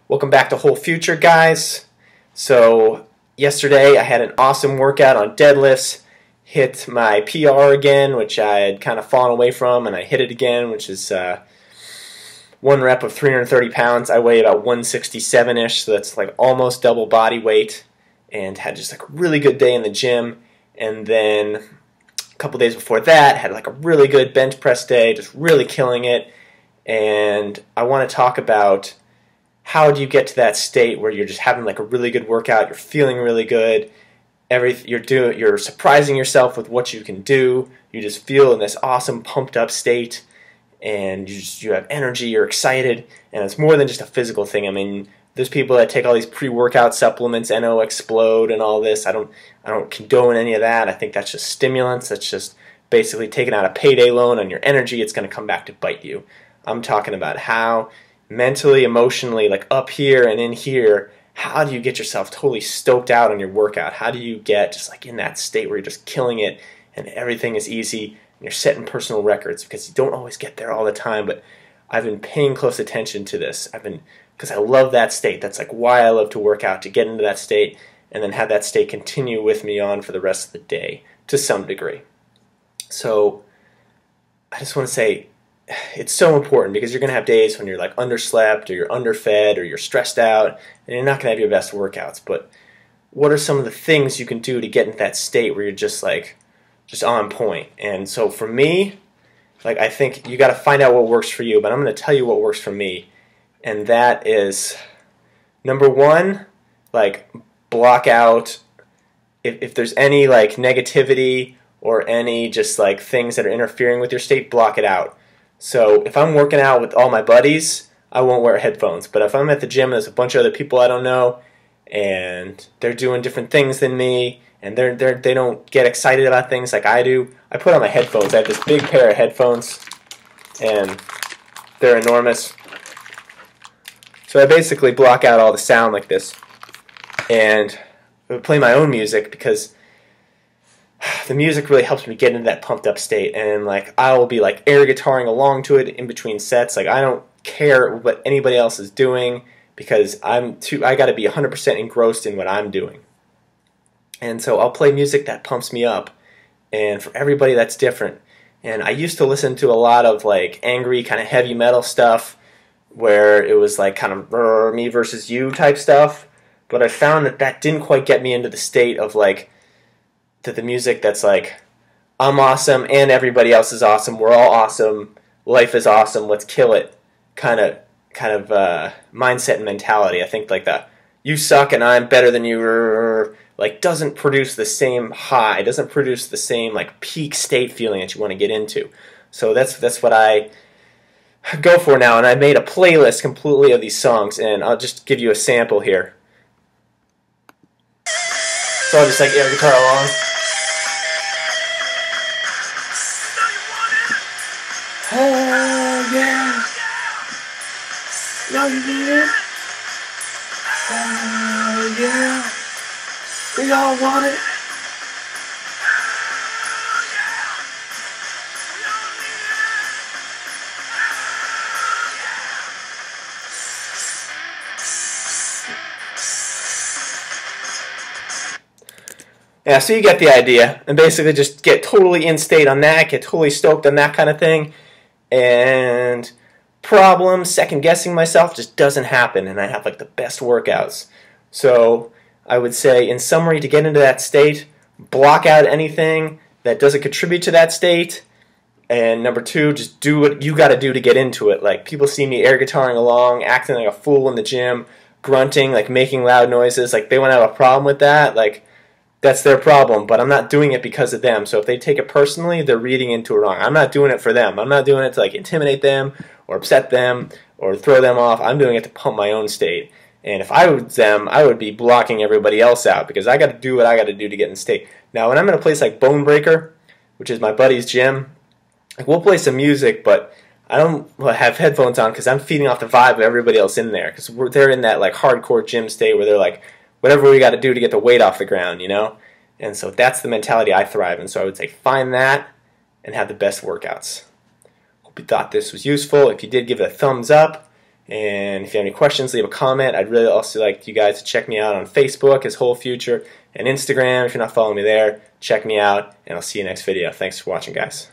Welcome back to Whole Future, guys. So yesterday I had an awesome workout on deadlifts, hit my PR again, which I had kind of fallen away from, and I hit it again, which is one rep of 330 pounds. I weigh about 167-ish, so that's like almost double body weight, and had just like a really good day in the gym. And then a couple days before that, had like a really good bench press day, just really killing it. And I want to talk about how do you get to that state where you're just having like a really good workout, you're feeling really good, you're surprising yourself with what you can do, you just feel in this awesome pumped up state, and you have energy, you're excited, and it's more than just a physical thing. I mean, there's people that take all these pre-workout supplements, NO Explode and all this. I don't condone any of that. I think that's just stimulants. That's just basically taking out a payday loan on your energy. It's going to come back to bite you. I'm talking about how mentally, emotionally, like up here and in here, how do you get yourself totally stoked out on your workout? How do you get just like in that state where you're just killing it and everything is easy and you're setting personal records? Because you don't always get there all the time, but I've been paying close attention to this. Because I love that state. That's like why I love to work out, to get into that state and then have that state continue with me on for the rest of the day to some degree. So I just want to say, it's so important because you're going to have days when you're like underslept or you're underfed or you're stressed out and you're not going to have your best workouts. But what are some of the things you can do to get into that state where you're just on point? And so for me, like I think you got to find out what works for you, but I'm going to tell you what works for me. And that is, number one, like block out if there's any like negativity or any just like things that are interfering with your state, block it out. So if I'm working out with all my buddies, I won't wear headphones. But if I'm at the gym and there's a bunch of other people I don't know, and they're doing different things than me, and they don't get excited about things like I do, I put on my headphones. I have this big pair of headphones, and they're enormous. So I basically block out all the sound like this, and I play my own music because the music really helps me get into that pumped up state, and like I will be like air guitaring along to it in between sets. Like I don't care what anybody else is doing because I got to be 100% engrossed in what I'm doing. And so I'll play music that pumps me up, and for everybody that's different. And I used to listen to a lot of like angry kind of heavy metal stuff where it was like kind of me versus you type stuff, but I found that didn't quite get me into the state of like the music that's like, I'm awesome and everybody else is awesome, we're all awesome, life is awesome, let's kill it kind of mindset and mentality. I think like the you suck and I'm better than you like doesn't produce the same high, doesn't produce the same like peak state feeling that you want to get into. So that's what I go for now, and I made a playlist completely of these songs, and I'll just give you a sample here. So I'll just like air guitar along. Oh yeah, no you need it. Oh yeah, we all want it. Yeah, so you get the idea, and basically just get totally in state on that, get totally stoked on that kind of thing, and problems, second guessing myself just doesn't happen, and I have like the best workouts. So I would say, in summary, to get into that state, block out anything that doesn't contribute to that state, and number two, just do what you got to do to get into it. Like people see me air guitaring along, acting like a fool in the gym, grunting, like making loud noises, like they want to have a problem with that, like that's their problem, but I'm not doing it because of them. So if they take it personally, they're reading into it wrong. I'm not doing it for them. I'm not doing it to like intimidate them or upset them or throw them off. I'm doing it to pump my own state. And if I was them, I would be blocking everybody else out because I got to do what I got to do to get in state. Now, when I'm in a place like Bone Breaker, which is my buddy's gym, like we'll play some music, but I don't have headphones on because I'm feeding off the vibe of everybody else in there because they're in that like hardcore gym state where they're like, whatever we got to do to get the weight off the ground, you know? And so that's the mentality I thrive in. So I would say find that and have the best workouts. Hope you thought this was useful. If you did, give it a thumbs up. And if you have any questions, leave a comment. I'd really also like you guys to check me out on Facebook as Whole Future and Instagram. If you're not following me there, check me out, and I'll see you next video. Thanks for watching, guys.